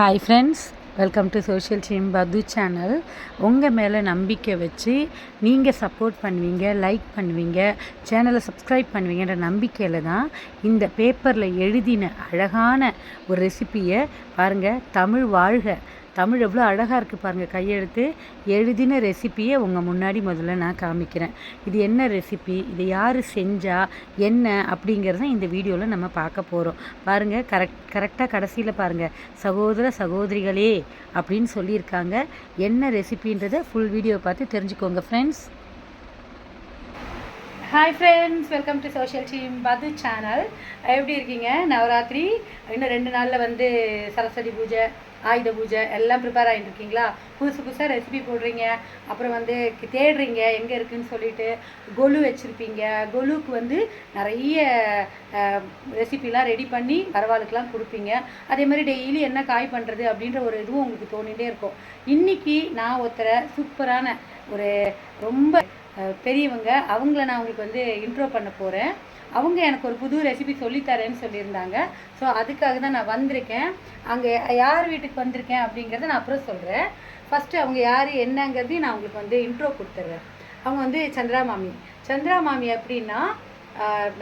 Hi friends, welcome to social team பது channel. உங்கள் மேலே நம்பிக்கை வச்சு நீங்கள் சப்போர்ட் பண்ணுவீங்க, லைக் பண்ணுவீங்க, சேனலை சப்ஸ்கிரைப் பண்ணுவீங்கன்ற நம்பிக்கையில் தான் இந்த பேப்பரில் எழுதின அழகான ஒரு ரெசிப்பியை பாருங்கள். தமிழ் வாழ்க, தமிழ் எவ்வளோ அழகாக இருக்குது பாருங்கள். கையெழுத்து எழுதின ரெசிப்பியை உங்கள் முன்னாடி முதல்ல நான் காமிக்கிறேன். இது என்ன ரெசிபி, இது யார் செஞ்சா என்ன அப்படிங்கிறத இந்த வீடியோவில் நம்ம பார்க்க போகிறோம். பாருங்கள், கரெக்டாக கடைசியில் பாருங்கள், சகோதர சகோதரிகளே அப்படின்னு சொல்லியிருக்காங்க. என்ன ரெசிபின்றதை ஃபுல் வீடியோ பார்த்து தெரிஞ்சுக்கோங்க friends. Hi friends, welcome to social team பது சேனல். எப்படி இருக்கீங்க? நவராத்திரி இன்னும் 2 நாளில் வந்து சரஸ்வதி பூஜை, ஆயுத பூஜை எல்லாம் ப்ரிப்பேர் ஆகிட்டு இருக்கீங்களா? புதுசாக ரெசிபி போடுறீங்க, அப்புறம் வந்து தேடுறீங்க எங்கே இருக்குதுன்னு சொல்லிட்டு. கொலு வச்சுருப்பீங்க, கொலுவுக்கு வந்து நிறைய ரெசிபிலாம் ரெடி பண்ணி வரவாளுக்கெலாம் கொடுப்பீங்க. அதே மாதிரி டெய்லி என்ன காய் பண்ணுறது அப்படின்ற ஒரு இதுவும் உங்களுக்கு தோணிகிட்டே இருக்கும். இன்றைக்கி நான் ஒருத்தரை சூப்பரான ஒரு ரொம்ப பெரியவங்க, அவங்கள நான் உங்களுக்கு வந்து இன்ட்ரோ பண்ண போகிறேன். அவங்க எனக்கு ஒரு புது ரெசிபி சொல்லித்தரேன்னு சொல்லியிருந்தாங்க. ஸோ அதுக்காக தான் நான் வந்திருக்கேன். அங்கே யார் வீட்டுக்கு வந்திருக்கேன் அப்படிங்கிறத நான் அப்புறம் சொல்கிறேன். ஃபஸ்ட்டு அவங்க யார் என்னங்கிறதையும் நான் உங்களுக்கு வந்து இன்ட்ரோ கொடுத்துட்றேன். அவங்க வந்து சந்திரா மாமி அப்படின்னா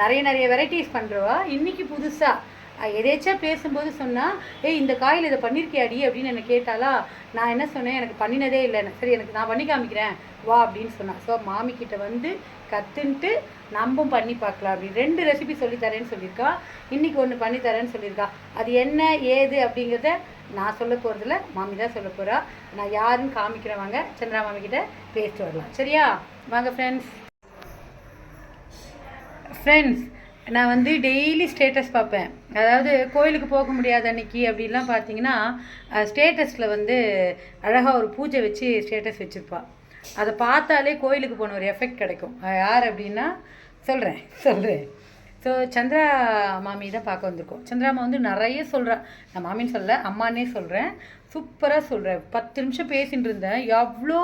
நிறைய வெரைட்டிஸ் பண்ணுறவா. இன்றைக்கி புதுசாக எதேச்சா பேசும்போது சொன்னால், இந்த காயில் இதை பண்ணியிருக்கியாடி அப்படின்னு என்னை கேட்டாலா. நான் என்ன சொன்னேன், எனக்கு பண்ணினதே இல்லைன்னு. சரி, எனக்கு நான் பண்ணி காமிக்கிறேன் வா அப்படின்னு சொன்னான். ஸோ மாமிக்கிட்ட வந்து கற்றுன்ட்டு நம்பும் பண்ணி பார்க்கலாம் அப்படின்னு 2 ரெசிபி சொல்லித்தரேன்னு சொல்லியிருக்கா. இன்றைக்கி ஒன்று பண்ணித்தரேன்னு சொல்லியிருக்கா. அது என்ன ஏது அப்படிங்கிறத நான் சொல்ல போகிறதில்ல, மாமி தான் சொல்ல போகிறா. நான் யாருன்னு காமிக்கிறவாங்க, சந்திரா மாமிக்கிட்ட பேசிட்டு வரலாம். சரியா? வாங்க ஃப்ரெண்ட்ஸ், நான் வந்து டெய்லி ஸ்டேட்டஸ் பார்ப்பேன். அதாவது கோயிலுக்கு போக முடியாத அன்றைக்கி அப்படிலாம் பார்த்தீங்கன்னா ஸ்டேட்டஸில் வந்து அழகாக ஒரு பூஜை வச்சு ஸ்டேட்டஸ் வச்சுருப்பா. அதை பார்த்தாலே கோயிலுக்கு போன ஒரு எஃபெக்ட் கிடைக்கும். யார் அப்படின்னா சொல்கிறேன். ஸோ சந்திரா மாமி தான் பார்க்க வந்திருக்கோம். சந்திராமா வந்து நிறைய சொல்கிறா. நான் மாமின்னு சொல்ல, அம்மானே சொல்கிறேன். சூப்பராக சொல்கிறேன். 10 நிமிஷம் பேசிகிட்டு இருந்தேன். எவ்வளோ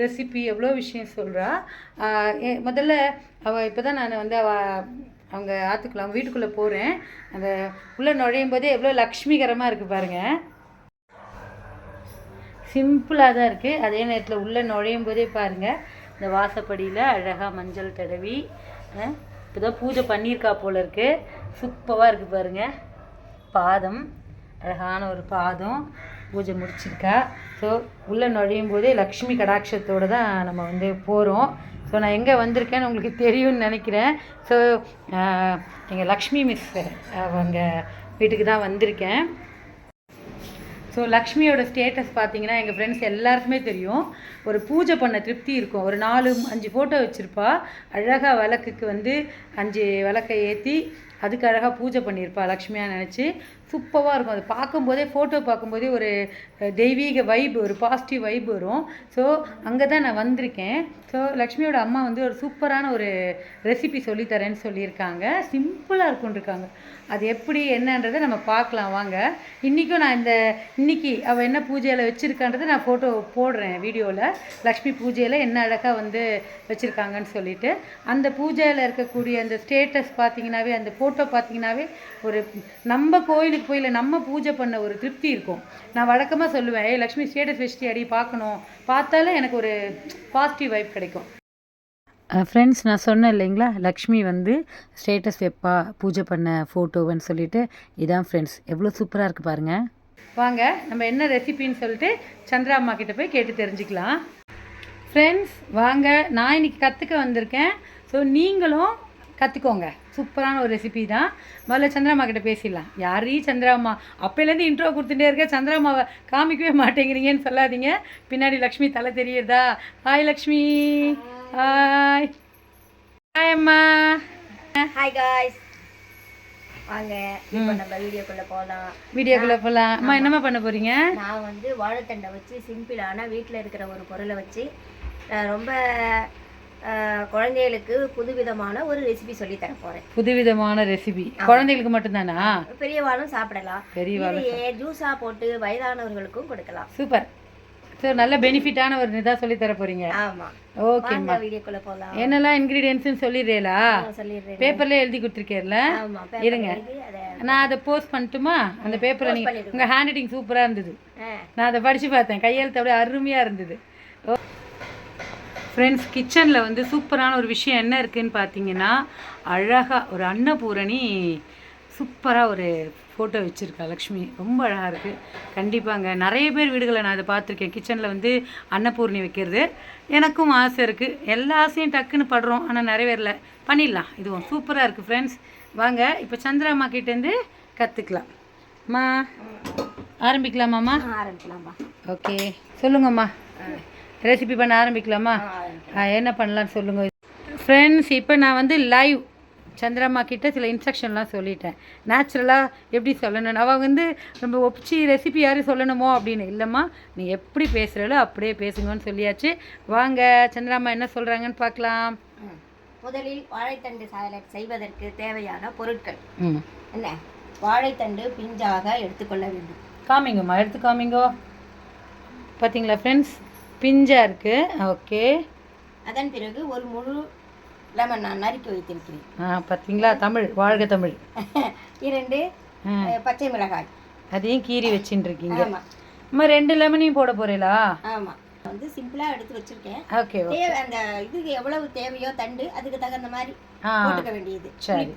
ரெசிபி, எவ்வளோ விஷயம் சொல்கிறா. முதல்ல அவள் இப்போ தான் நான் வந்து அவங்க ஆற்றுக்குள்ள, அவங்க வீட்டுக்குள்ளே போகிறேன். அந்த உள்ளே நுழையும் போதே எவ்வளோ லக்ஷ்மிகரமாக இருக்குது பாருங்கள். சிம்பிளாக தான் இருக்குது. அதே நேரத்தில் உள்ளே நுழையும் போதே பாருங்கள், இந்த வாசப்படியில் அழகாக மஞ்சள் தடவி இப்போ தான் பூஜை பண்ணியிருக்கா போல இருக்குது. சூப்பராக இருக்குது பாருங்கள். பாதம், அழகான ஒரு பாதம், பூஜை முடிச்சிருக்கா. ஸோ உள்ளே நுழையும் போதே லக்ஷ்மி கடாட்சத்தோடு தான் நம்ம வந்து போகிறோம். ஸோ நான் எங்கே வந்திருக்கேன்னு உங்களுக்கு தெரியும்னு நினைக்கிறேன். ஸோ எங்கள் லக்ஷ்மி மிஸ் அவங்க வீட்டுக்கு தான் வந்திருக்கேன். ஸோ லக்ஷ்மியோட ஸ்டேட்டஸ் பார்த்தீங்கன்னா எங்கள் ஃப்ரெண்ட்ஸ் எல்லாருக்குமே தெரியும். ஒரு பூஜை பண்ண திருப்தி இருக்கும். ஒரு 4-5 ஃபோட்டோ வச்சுருப்பா. அழகாக விளக்குக்கு வந்து 5 விளக்கை ஏற்றி அதுக்கு அழகாக பூஜை பண்ணியிருப்பா லக்ஷ்மியாக நினச்சி. சூப்பராக இருக்கும். அது பார்க்கும்போதே, ஃபோட்டோ பார்க்கும்போதே ஒரு தெய்வீக வைப், ஒரு பாசிட்டிவ் வைப் வரும். ஸோ அங்கே தான் நான் வந்திருக்கேன். ஸோ லக்ஷ்மியோட அம்மா வந்து ஒரு சூப்பரான ஒரு ரெசிபி சொல்லித்தரேன்னு சொல்லியிருக்காங்க. சிம்பிளாக இருக்குன்னு இருக்காங்க. அது எப்படி என்னன்றதை நம்ம பார்க்கலாம் வாங்க. இன்றைக்கும் நான் இன்றைக்கி அவள் என்ன பூஜையில் வச்சுருக்கான்றதை நான் ஃபோட்டோ போடுறேன் வீடியோவில். லக்ஷ்மி பூஜையில் என்ன அழகாக வந்து வச்சுருக்காங்கன்னு சொல்லிட்டு, அந்த பூஜையில் இருக்கக்கூடிய அந்த ஸ்டேட்டஸ் பார்த்தீங்கன்னாவே, அந்த ஃபோட்டோ பார்த்தீங்கன்னாவே ஒரு நம்ம கோயிலுக்கு போய் இல்லை நம்ம பூஜை பண்ண ஒரு திருப்தி இருக்கும். நான் வழக்கமாக சொல்லுவேன், லக்ஷ்மி ஸ்டேட்டஸ் வச்சுட்டு அடி பார்க்கணும், பார்த்தாலே எனக்கு ஒரு பாசிட்டிவ் வைப் கிடைக்கும். ஃப்ரெண்ட்ஸ், நான் சொன்னேன் இல்லைங்களா, லக்ஷ்மி வந்து ஸ்டேட்டஸ் வைப்பா பூஜை பண்ண ஃபோட்டோன்னு சொல்லிட்டு. இதான் ஃப்ரெண்ட்ஸ், எவ்வளோ சூப்பராக இருக்குது பாருங்கள். வாங்க நம்ம என்ன ரெசிபின்னு சொல்லிட்டு சந்திரா அம்மா கிட்ட போய் கேட்டு தெரிஞ்சுக்கலாம். ஃப்ரெண்ட்ஸ் வாங்க, நான் இன்றைக்கி கற்றுக்க வந்திருக்கேன். ஸோ நீங்களும் கற்றுக்கோங்க. சூப்பரான ஒரு ரெசிபி தான். முதல்ல சந்திராமா கிட்ட பேசிடலாம். யாரீ சந்திராமா, அப்போலேருந்து இன்ட்ரோ கொடுத்துட்டே இருக்க, சந்திராமாவை காமிக்கவே மாட்டேங்கிறீங்கன்னு சொல்லாதீங்க. பின்னாடி லக்ஷ்மி தலை தெரியுதா? ஹாய் லக்ஷ்மி. ஹாய் அம்மா. ஹாய் காய்ஸ், வாங்க இப்போ நம்ம வீடியோக்குள்ளே போகலாம். அம்மா என்னம்மா பண்ண போகிறீங்க? நான் வந்து வாழைத்தண்டை வச்சு சிம்பிளான வீட்டில் இருக்கிற ஒரு பொருளை வச்சு ரொம்ப குழந்தைகளுக்கு புதுவிதமான ஒரு ரெசிபி சொல்லி தர போகிறேன். புதுவிதமான ரெசிபி குழந்தைகளுக்கு மட்டும்தானா? பெரியவாளும் சாப்பிடலாம். பெரியவாளும் ஜூஸாக போட்டு வயதானவர்களுக்கும் கொடுக்கலாம். சூப்பர். ஸோ நல்ல பெனிஃபிட்டான ஒரு இதாக சொல்லி தர போகிறீங்க. ஆமாம், ஓகேம்மா. வீடியோக்குள்ளே போகலாம். என்னெல்லாம் இன்க்ரீடியன்ட்ஸ்னு சொல்லிடுறீங்களா? சொல்லிடுறேன். பேப்பர்லேயே எழுதி கொடுத்துருக்கேன்ல, இருங்க. அதை நான் அதை போஸ்ட் பண்ணட்டுமா அந்த பேப்பரை? Post நீங்கள் பண்ணிடுங்க. உங்கள் ஹேண்ட் ரைட்டிங் சூப்பராக இருந்தது. நான் அதை படித்து பார்த்தேன். கையெழுத்து அப்படியே அருமையாக இருந்தது. ஃப்ரெண்ட்ஸ், கிச்சனில் வந்து சூப்பரான ஒரு விஷயம் என்ன இருக்குதுன்னு பார்த்தீங்கன்னா, அழகாக ஒரு அன்னபூரணி சூப்பராக ஒரு ஃபோட்டோ வச்சுருக்கா லக்ஷ்மி. ரொம்ப அழகாக இருக்குது. கண்டிப்பாங்க நிறைய பேர் வீடுகளை நான் அதை பார்த்துருக்கேன். கிச்சனில் வந்து அன்னபூரணி வைக்கிறது எனக்கும் ஆசை இருக்குது. எல்லா ஆசையும் டக்குன்னு படுறோம், ஆனால் நிறைவேறல. பண்ணிடலாம். இதுவும் சூப்பராக இருக்குது ஃப்ரெண்ட்ஸ். வாங்க இப்போ சந்திராம்மா கிட்டேருந்து கற்றுக்கலாம். அம்மா ஆரம்பிக்கலாமாம்மா? ஆரம்பிக்கலாமா? ஓகே, சொல்லுங்கம்மா. ரெசிபி பண்ண ஆரம்பிக்கலாமா? என்ன பண்ணலான்னு சொல்லுங்கள் ஃப்ரெண்ட்ஸ். இப்போ நான் வந்து லைவ் சந்திரம்மா கிட்ட சில இன்ஸ்ட்ரக்ஷன்லாம் சொல்லிட்டேன். நேச்சுரலாக எப்படி சொல்லணும், அவள் வந்து நம்ம ஒப்பிச்சு ரெசிபி யாரும் சொல்லணுமோ அப்படின்னு. இல்லைம்மா, நீ எப்படி பேசுகிறாளோ அப்படியே பேசுங்கன்னு சொல்லியாச்சு. வாங்க சந்திரம்மா என்ன சொல்கிறாங்கன்னு பார்க்கலாம். முதலில் வாழைத்தண்டு சாலட் செய்வதற்கு தேவையான பொருட்கள் என்ன? வாழைத்தண்டு பிஞ்சாக எடுத்துக்கொள்ள வேண்டும். காமிங்கம்மா, எடுத்து காமிங்கோ. பார்த்தீங்களா ஃப்ரெண்ட்ஸ், பிஞ்சாக இருக்குது. ஓகே. அதன் பிறகு ஒரு முழு லெமன் நான் நறுக்கி வைத்திருக்கிறேன். பார்த்தீங்களா, தமிழ் வாழ்க தமிழ். 2 பச்சை மிளகாய் அதையும் கீறி வச்சுட்டு இருக்கீங்க. ஆமாம். அம்மா 2 லெமனையும் போட போகிறீங்களா? ஆமாம், வந்து சிம்பிளாக எடுத்து வச்சுருக்கேன். ஓகே. அந்த இதுக்கு எவ்வளவு தேவையோ தண்டு அதுக்கு தகுந்த மாதிரி போட்டுக்க வேண்டியது. சரி.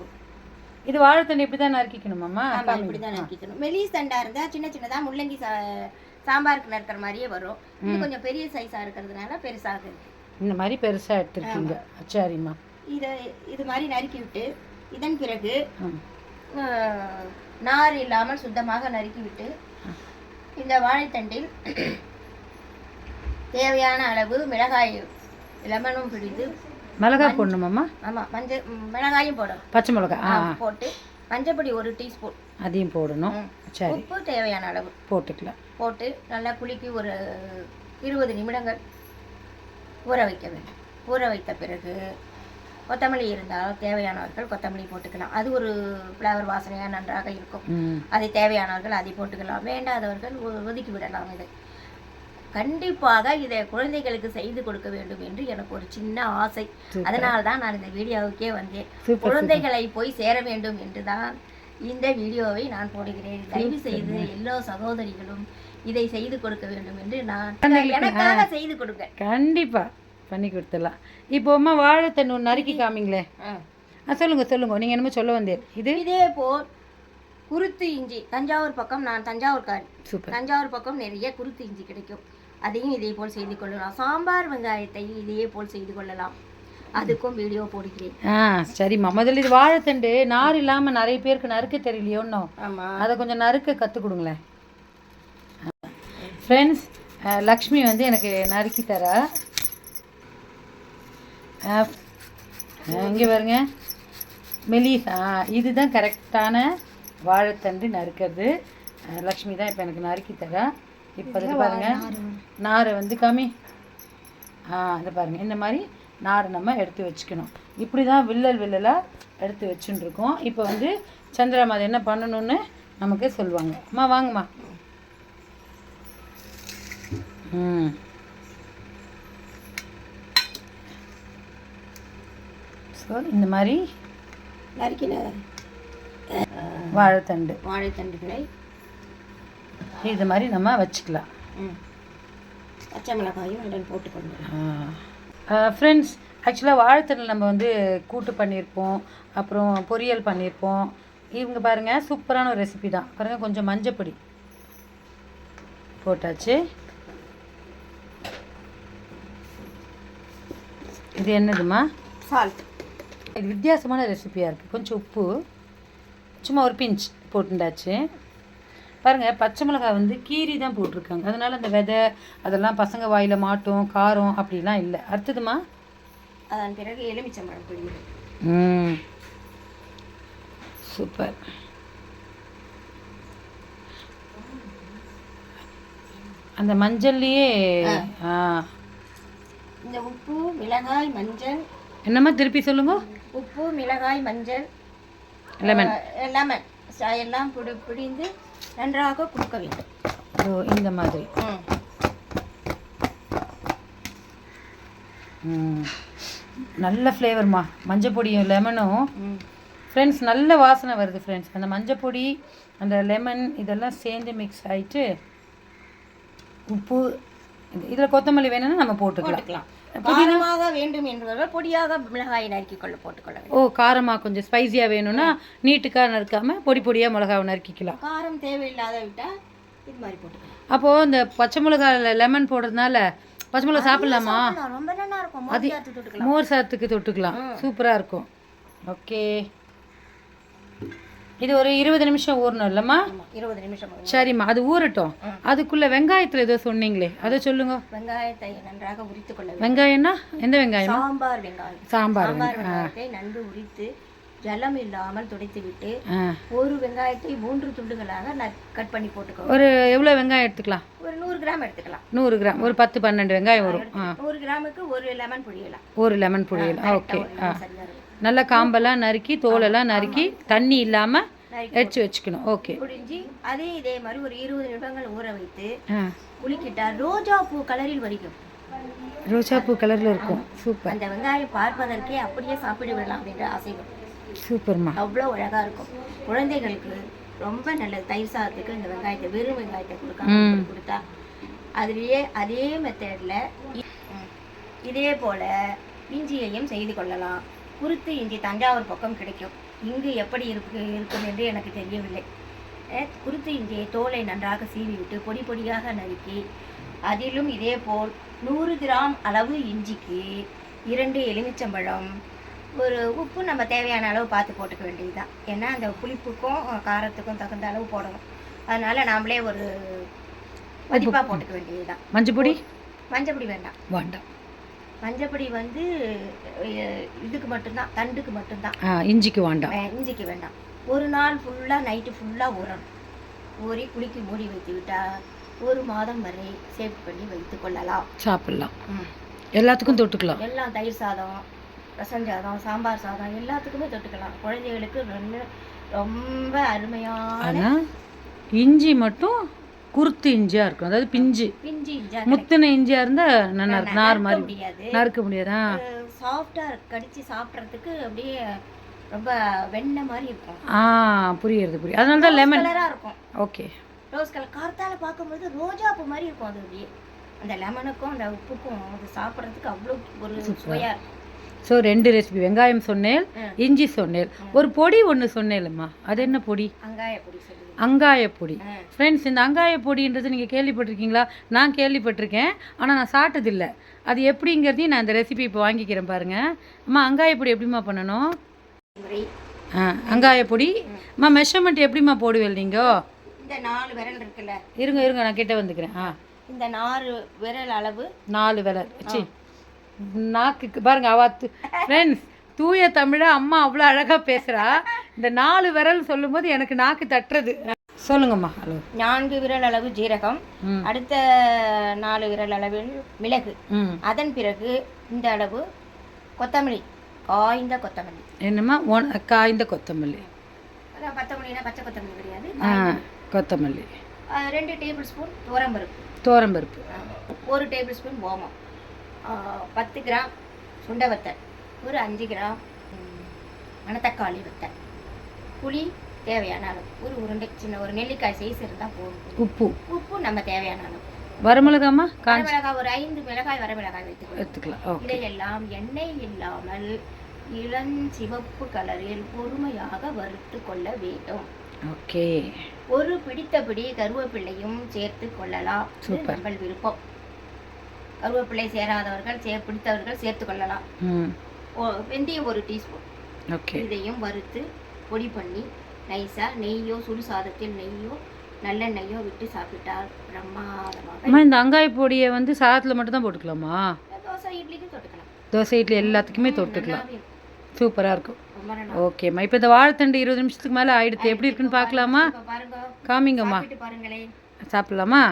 இது வாழைத்தண்டு இப்படி தான் நறுக்கிக்கணுமாம்மா? இப்படி தான் நறுக்கிக்கணும். மெலிஸ் தண்டாக இருந்தால் சின்ன சின்னதாக முள்ளங்கி சாம்பாருக்கு நறுக்கிற மாதிரியே வரும். இது கொஞ்சம் பெரிய சைஸாக இருக்கிறதுனால பெருசாக இருக்கு. இந்த மாதிரி பெருசாக எடுத்துருக்கீங்க. சரிம்மா. இது மாதிரி நறுக்கி விட்டு இதன் பிறகு நார் இல்லாமல் சுத்தமாக நறுக்கி விட்டு இந்த வாழைத்தண்டில் தேவையான அளவு மிளகாய் லெமனும் பிடித்து மிளகாய் போடணுமாம்மா? ஆமாம், மஞ்சள் மிளகாயும் போடணும். பச்சை மிளகாய் போட்டு மஞ்சப்பொடி 1 டீஸ்பூன் அதையும் போடணும். சரி. உப்பு தேவையான அளவு போட்டுக்கலாம். போட்டு நல்லா குலுக்கி ஒரு 20 நிமிடங்கள் ஊற வைக்க வேண்டும். ஊற வைத்த பிறகு கொத்தமல்லி இருந்தால் தேவையானவர்கள் கொத்தமல்லி போட்டுக்கலாம். அது ஒரு ஃப்ளேவர் வாசனையாக நன்றாக இருக்கும். அதை தேவையானவர்கள் அதை போட்டுக்கலாம். வேண்டாதவர்கள் ஒதுக்கி விடலாம். இது கண்டிப்பாக இதை குழந்தைகளுக்கு செய்து கொடுக்க வேண்டும் என்று எனக்கு ஒரு சின்ன ஆசை. அதனால தான் நான் இந்த வீடியோவுக்கே வந்தேன். குழந்தைகளை போய் சேர வேண்டும் என்று தான் இந்த வீடியோவை நான் போடுகிறேன். தயவு செய்து எல்லா சகோதரிகளும் இதை செய்து கொடுக்க வேண்டும் என்று நான் எனக்காக செய்து கொடுக்க. கண்டிப்பா பண்ணி கொடுத்துடலாம். இப்போ அம்மா வாழைத்தண்டு ஒன்று நறுக்கி காமிங்களே. சொல்லுங்க நீங்கள் என்னமோ சொல்ல வந்தேன். இதே போல் குருத்து இஞ்சி, தஞ்சாவூர் பக்கம், நான் தஞ்சாவூர்காரி. சூப்பர். தஞ்சாவூர் பக்கம் நிறைய குருத்து இஞ்சி கிடைக்கும். அதையும் இதே போல் செய்து கொள்ளலாம். சாம்பார் வெங்காயத்தை இதே போல் செய்து கொள்ளலாம். அதுக்கும் வீடியோ போடுகிறேன். சரிம்மா. முதல்ல இது வாழைத்தண்டு நார் இல்லாமல் நிறைய பேருக்கு நறுக்க தெரியலையோ இன்னும். ஆமாம், அதை கொஞ்சம் நறுக்க கற்றுக் கொடுங்களேன் ஃப்ரெண்ட்ஸ். லக்ஷ்மி வந்து எனக்கு நறுக்கி தரா. இங்கே பாருங்க, மெலிசா. இதுதான் கரெக்டான வாழைத்தண்டு நறுக்கிறது. லக்ஷ்மி தான் இப்போ எனக்கு நறுக்கி தரா. இப்போ அது பாருங்க, நாரை வந்து கம்மி. அதை பாருங்கள், இந்த மாதிரி நாரை நம்ம எடுத்து வச்சுக்கணும். இப்படி தான் வில்லலாக எடுத்து வச்சுன்னு இருக்கோம். இப்போ வந்து சந்திராமா அதை என்ன பண்ணணும்னு நமக்கு சொல்லுவாங்க. அம்மா வாங்கம்மா. ஸோ இந்த மாதிரி நறுக்கின வாழைத்தண்டுகளை இது மாதிரி நம்ம வச்சுக்கலாம். பச்சை மிளகாயும் உடன் போட்டுக்கணும். ஃப்ரெண்ட்ஸ், ஆக்சுவலாக வாழைத்தண்டில் நம்ம வந்து கூட்டு பண்ணியிருப்போம், அப்புறம் பொரியல் பண்ணியிருப்போம். இவங்க பாருங்கள், சூப்பரான ஒரு ரெசிபி தான். பாருங்கள், கொஞ்சம் மஞ்சப்பொடி போட்டாச்சு. இது என்னதுமா? சால்ட். இது வித்தியாசமான ரெசிபியாக இருக்குது. கொஞ்சம் உப்பு சும்மா ஒரு பிஞ்ச் போட்டுண்டாச்சு. பாருங்கள், பச்சை மிளகாய் வந்து கீரி தான் போட்டிருக்காங்க. அதனால் அந்த விதை அதெல்லாம் பசங்க வாயில் மாட்டும், காரம் அப்படிலாம் இல்லை. அடுத்ததுமா, அதன் பிறகு எலுமிச்சம்பழம் பிழியுது. சூப்பர். அந்த மஞ்சள்லேயே இந்த உப்பு, மிளகாய், மஞ்சள். என்னம்மா திருப்பி சொல்லுங்க? உப்பு, மிளகாய், மஞ்சள், லெமன் எல்லாம் பிடிந்து நன்றாக குடுக்க வேண்டும். இந்த மாதிரி. நல்ல ஃப்ளேவர்மா. மஞ்சள் பொடியும் லெமனும் ஃப்ரெண்ட்ஸ் நல்ல வாசனை வருது ஃப்ரெண்ட்ஸ். அந்த மஞ்சள் பொடி, அந்த லெமன் இதெல்லாம் சேர்ந்து மிக்ஸ் ஆகிட்டு, உப்பு, இதில் கொத்தமல்லி வேணும்னா நம்ம போட்டுக்கலாம். காரமாக வேண்டும் என்பவர்கள் பொடியாக மிளகாய் நறுக்கி போட்டுக்கொள்ள வேண்டும். ஓ, காரமாக கொஞ்சம் ஸ்பைசியாக வேணும்னா நீட்டுக்காக நறுக்காமல் பொடி பொடியாக மிளகாவை நறுக்கிக்கலாம். காரம் தேவையில்லாத விட்டால் இது மாதிரி போட்டுக்கலாம். அப்போது இந்த பச்சை மிளகாயில் லெமன் போடுறதுனால பச்சை மிளகா சாப்பிட்லாமா? ரொம்ப நல்லா இருக்கும். அது மோர் சாத்துக்கு தொட்டுக்கலாம், சூப்பராக இருக்கும். ஓகே, இது ஒரு 20 நிமிஷம் ஊறணும் இல்லைம்மா? 20 நிமிஷம். சரிம்மா, அது ஊறட்டும். அதுக்குள்ளே வெங்காயத்தில் ஏதோ சொன்னீங்களே, அதை சொல்லுங்க. வெங்காயத்தை நன்றாக உரித்து கொள்ள வேண்டும். வெங்காயம்னா எந்த வெங்காயம்? சாம்பார் வெங்காயம். சாம்பார் வெங்காயத்தை நன்கு உரித்து ஜலம் இல்லாமல் துடைத்து விட்டு ஒரு வெங்காயத்தை 3 துண்டுகளாக கட் பண்ணி போட்டுக்கோ. ஒரு எவ்வளோ வெங்காயம் எடுத்துக்கலாம்? ஒரு 100 கிராம் எடுத்துக்கலாம். 100 கிராம், ஒரு 10-12 வெங்காயம் வரும். 100 கிராமுக்கு ஒரு லெமன் புழியலாம். ஒரு லெமன் புழியலாம். ஓகே. நல்லா காம்பெல்லாம் நறுக்கி தோலெல்லாம் நறுக்கி தண்ணி இல்லாமல் எடுத்து வச்சுக்கணும். ஓகே. புழிஞ்சி இதே மாதிரி ஒரு 20 நிமிடங்கள் ஊற வைத்து குளிக்கிட்டா ரோஜா பூ கலரில் வரைக்கும். ரோஜா பூ கலரில் இருக்கும். சூப்பர். அந்த வெங்காயம் பார்ப்பதற்கே அப்படியே சாப்பிட்டு விடலாம் அப்படின்ற ஆசை வரும். சூப்பர்மா, அவ்வளோ அழகாக இருக்கும். குழந்தைகளுக்கு ரொம்ப நல்லது. தயிர் சாதத்துக்கு இந்த வெங்காயத்தை, வெறும் வெங்காயத்தை கொடுத்தா அதுலேயே அதே மெத்தடில் இதே போல் இஞ்சியையும் செய்து கொள்ளலாம். குருத்து இஞ்சி தஞ்சாவூர் பக்கம் கிடைக்கும். இங்கு எப்படி இருக்கும் என்று எனக்கு தெரியவில்லை. குருத்து இஞ்சியை தோலை நன்றாக சீவி விட்டு பொடி பொடியாக நறுக்கி அதிலும் இதே போல் 100 கிராம் அளவு இஞ்சிக்கு 2 எலுமிச்சம்பழம், ஒரு உப்பு நம்ம தேவையான அளவு பார்த்து போட்டுக்க வேண்டியதுதான். ஏன்னா அந்த புளிப்புக்கும் காரத்துக்கும் தகுந்த அளவு போடணும். அதனால் நாமளே ஒரு மதிப்பாக போட்டுக்க வேண்டியதுதான். மஞ்சப்பொடி? மஞ்சப்பொடி வேண்டாம். வேண்டாம். மஞ்சப்பொடி இதுக்கு மட்டும்தான், தண்டுக்கு மட்டும்தான். இஞ்சிக்கு வேண்டாம். இஞ்சிக்கு வேண்டாம். ஒரு நாள் ஃபுல்லாக நைட்டு ஃபுல்லாக ஊறணும். ஊறி குளிக்கு மூடி வைத்து விட்டால் 1 மாதம் வரை சேவ் பண்ணி வைத்து கொள்ளலாம். சாப்பிடலாம். எல்லாத்துக்கும் தொட்டுக்கலாம். எல்லாம் தயிர் சாதம், ரசம் சாதம், சாம்பார் சாதம் எல்லாத்துக்குமே தொட்டுக்கலாம். குழந்தைகளுக்கு ரொம்ப அருமையான. இஞ்சி மட்டும் குருத்து இஞ்சியா இருக்கும், அதாவது பிஞ்சு இஞ்சியா. முத்தின இஞ்சியா இருந்தா நல்லா இருக்கும். நார் மாதிரி நறுக்க முடியாதா? சாஃப்டா கடிச்சு சாப்பிட்றதுக்கு அப்படியே ரொம்ப வெண்ணெய் மாதிரி இருக்கும். புரியுது. அதனால தான் லெமன் கலரா இருக்கும். ஓகே. ரோஸ் கலர் கார்த்தால பார்க்கும்போது ரோஜா பூ மாதிரி இருக்கும். அது அப்படியே அந்த லெமனுக்கும் அந்த உப்புக்கும் அது சாப்பிட்றதுக்கு அவ்வளோ ஒரு சுவையா இருக்கும். ஸோ 2 ரெசிபி, வெங்காயம் சொன்னேன், இஞ்சி சொன்னேன், ஒரு பொடி ஒன்று சொன்னேன்லம்மா. அது என்ன பொடி? அங்காய பொடி. ஃப்ரெண்ட்ஸ், இந்த அங்காய பொடின்றது நீங்கள் கேள்விப்பட்டிருக்கீங்களா? நான் கேள்விப்பட்டிருக்கேன், ஆனால் நான் சாப்பிட்டதில்லை. அது எப்படிங்கிறதையும் நான் இந்த ரெசிபி இப்போ வாங்கிக்கிறேன் பாருங்கள். அம்மா, அங்காய பொடி எப்படிம்மா பண்ணணும்? அங்காய பொடி அம்மா மெஷர்மெண்ட் எப்படிம்மா போடுவேன் நீங்கள்? இந்த 4 விரல் இருக்குல்ல, இருங்க நான் கிட்ட வந்துக்கிறேன். இந்த 4 விரல் அளவு, 4 விரல் வச்சு நாக்குக்கு பாருங்க. ஃப்ரெண்ட்ஸ், தூய தமிழ அம்மா அவ்வளோ அழகாக பேசுகிறா. இந்த 4 விரல் சொல்லும்போது எனக்கு நாக்கு தட்டுறது. சொல்லுங்கம்மா. 4 விரல் அளவு ஜீரகம், அடுத்த 4 விரல் அளவில் மிளகு, அதன் பிறகு இந்த அளவு கொத்தமல்லி, காய்ந்த கொத்தமல்லி. என்னம்மா காய்ந்த கொத்தமல்லி? கொத்தமல்லினா பச்சை கொத்தமல்லி கிடையாது, கொத்தமல்லி. 2 டேபிள் ஸ்பூன் துவரம்பருப்பு, 1 டேபிள் ஸ்பூன் ஓமம், 10 கிராம் சுண்டவத்தல், ஒரு 5 கிராம் மணத்தக்காளி வத்தல், புளி தேவையான அளவு, ஒரு உருண்டை சின்ன ஒரு நெல்லிக்காய் சைஸ் இருந்தால் போதும். உப்பு நம்ம தேவையான அளவு. வரமிளகாமா? வரமிளகாய் ஒரு 5 மிளகாய் வரமிளகாய் எடுத்துக்கலாம். இதையெல்லாம் எண்ணெய் இல்லாமல் இளஞ்சிவப்பு கலரில் பொறுமையாக வறுத்து கொள்ள வேண்டும். ஓகே. ஒரு பிடித்தபடி கருவேப்பிள்ளையும் சேர்த்து கொள்ளலாம். உங்கள் விருப்பம். கருவேப்பிள்ளை சேராதவர்கள் பிடித்தவர்கள் சேர்த்து கொள்ளலாம். வெந்தயம் 1 டீஸ்பூன். இதையும் வறுத்து பொடி பண்ணி நைஸா நெய்யோ, சுடு சாதத்தில் நெய்யோ நல்லெண்ணெய்யோ விட்டு சாப்பிட்டால் பிரமாதமாக. இந்த அங்காய பொடியை சாதத்தில் மட்டும் தான் போட்டுக்கலாமா? தோசை இட்லிக்கு தொட்டுக்கலாம். தோசை இட்லி எல்லாத்துக்குமே தொட்டுக்கலாம். சூப்பராக இருக்கும். ஓகேம்மா. இப்போ இந்த வாழைத்தண்டு 20 நிமிஷத்துக்கு மேலே ஆயிடுத்து. எப்படி இருக்குன்னு பார்க்கலாமா? காமிங்கம்மா. சாப்பிடலாமா?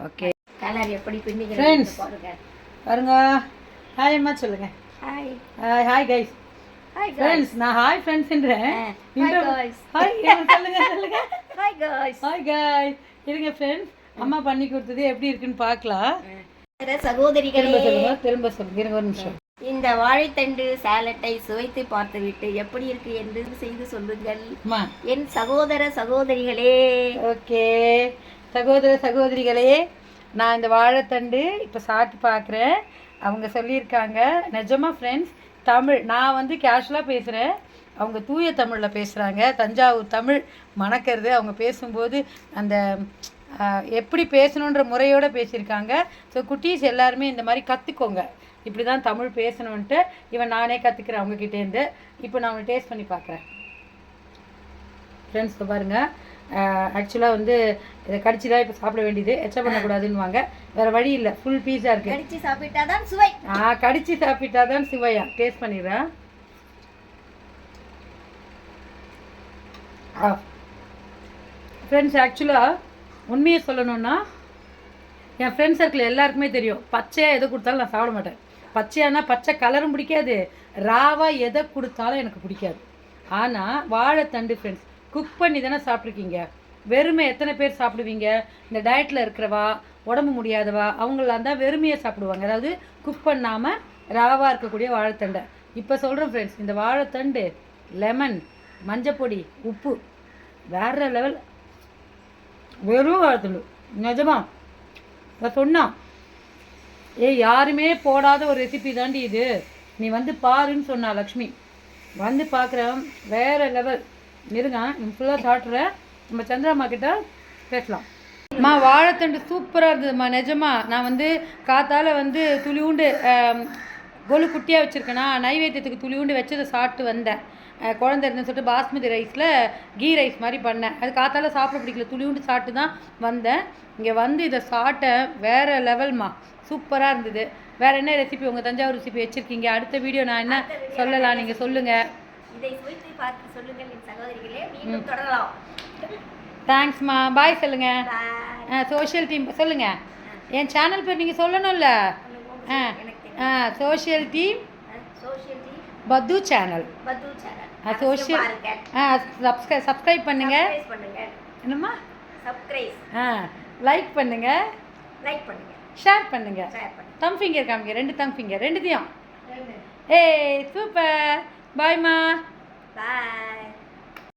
ஓகே. கலர் எப்படி பின்னிங்க பாருங்க. ஹாய் அம்மா சொல்லுங்க. Hi guys. ஃப்ரெண்ட்ஸ், நான் ஹாய் ஃப்ரெண்ட்ஸ்ன்றேன். Hi guys. இருங்க ஃப்ரெண்ட்ஸ், அம்மா பண்ணி கொடுத்தது எப்படி இருக்குன்னு பார்க்கலாம். சகோதரிகளே, திரும்ப சொல்லுங்க. இருங்க ஒரு நிமிஷம். இந்த வாழைத்தண்டு சாலட்டை சுவைத்து பார்த்துவிட்டு எப்படி இருக்கு என்று செய்து சொல்லுங்கள் என் சகோதர சகோதரிகளே. ஓகே சகோதர சகோதரிகளே, நான் இந்த வாழைத்தண்டு இப்போ சாப்பிட்டு பார்க்குறேன். அவங்க சொல்லியிருக்காங்க நிஜமாக ஃப்ரெண்ட்ஸ், தமிழ் நான் வந்து கேஷுவலாக பேசுகிறேன், அவங்க தூய தமிழில் பேசுகிறாங்க. தஞ்சாவூர் தமிழ் மணக்கிறது. அவங்க பேசும்போது அந்த எப்படி பேசணுன்ற முறையோடு பேசியிருக்காங்க. ஸோ குட்டீஸ் எல்லாருமே இந்த மாதிரி கற்றுக்கோங்க, இப்படி தான் தமிழ் பேசணுன்ட்டு. இவன் நானே கற்றுக்கிறேன் அவங்கக்கிட்டேருந்து. இப்போ நான் டேஸ்ட் பண்ணி பார்க்குறேன் ஃப்ரெண்ட்ஸ். பாருங்கள், ஆக்சுவலாக வந்து இதை கடிச்சு தான் இப்போ சாப்பிட வேண்டியது, எச்ச பண்ணக்கூடாதுன்னுவாங்க. வேறு வழி இல்லை, ஃபுல் பீஸாக இருக்குது. கடிச்சு சாப்பிட்டா தான் சுவை. கடிச்சு சாப்பிட்டா தான் சுவையா. டேஸ்ட் பண்ணிடுறேன். ஃப்ரெண்ட்ஸ், ஆக்சுவலாக உண்மையை சொல்லணுன்னா என் ஃப்ரெண்ட்ஸ் சர்க்கிள் எல்லாருக்குமே தெரியும், பச்சையாக எதை கொடுத்தாலும் நான் சாப்பிட மாட்டேன். பச்சையானா பச்சை கலரும் பிடிக்காது, ராவாக எதை கொடுத்தாலும் எனக்கு பிடிக்காது. ஆனால் வாழைத்தண்டு ஃப்ரெண்ட்ஸ் குக் பண்ணி தானே சாப்பிட்ருக்கீங்க. வெறுமை எத்தனை பேர் சாப்பிடுவீங்க? இந்த டயட்டில் இருக்கிறவா, உடம்பு முடியாதவா, அவங்களாம் தான் வெறுமையை சாப்பிடுவாங்க, அதாவது குக் பண்ணாமல் ராவாக இருக்கக்கூடிய வாழைத்தண்டை. இப்போ சொல்கிறேன் ஃப்ரெண்ட்ஸ், இந்த வாழைத்தண்டு, லெமன், மஞ்சப்பொடி, உப்பு, வேறு லெவல். வெறும் வாழைத்தண்டு நிஜமா சொன்னான், யாருமே போடாத ஒரு ரெசிபி தாண்டி இது, நீ வந்து பாருன்னு சொன்னா லக்ஷ்மி. வந்து பார்க்குறேன், வேறு லெவல். இருங்க ஃபுல்லாக சாப்பிட்றேன், நம்ம சந்திரம்மா கிட்ட பேசலாம். அம்மா வாழைத்தண்டு சூப்பராக இருந்ததும்மா நிஜமா. நான் வந்து காத்தால் வந்து துளிவுண்டு கொலு குட்டியாக வச்சுருக்கேன்னா, நைவேத்தியத்துக்கு துளிவுண்டு வச்சதை சாப்பிட்டு வந்தேன். குழந்தை இருந்தேன்னு சொல்லிட்டு பாஸ்மதி ரைஸில் கீ ரைஸ் மாதிரி பண்ணேன். அது காத்தால் சாப்பிட பிடிக்கல, துளிவுண்டு சாப்பிட்டு தான் வந்தேன். இங்கே வந்து இதை சாப்பிட்டேன், வேறு லெவல்மா, சூப்பராக இருந்தது. வேறு என்ன ரெசிபி உங்கள் தஞ்சாவூர் ரெசிபி வச்சுருக்கீங்க? அடுத்த வீடியோ நான் என்ன சொல்லலாம், நீங்கள் சொல்லுங்கள். இதை சுவைத்து பார்த்து சொல்லுங்கள் என் சகோதரிகளே. மீண்டும் தொடரலாம். தேங்க்ஸ்மா, பாய் சொல்லுங்கள். சோஷியல் டீம் சொல்லுங்கள். என் சேனல் பேர் நீங்கள் சொல்லணும்ல. சோஷியல் டீம் பத்து சேனல். சோஷியல் சப்ஸ்கிரைப் பண்ணுங்க. என்னம்மா? லைக் பண்ணுங்க, ஷேர் பண்ணுங்க, தம் ஃபிங்கர் காமிங்க, 2 தம் ஃபிங்கர், 2த்தையும். ஏய் சூப்பர். பாய்மா. பாய்.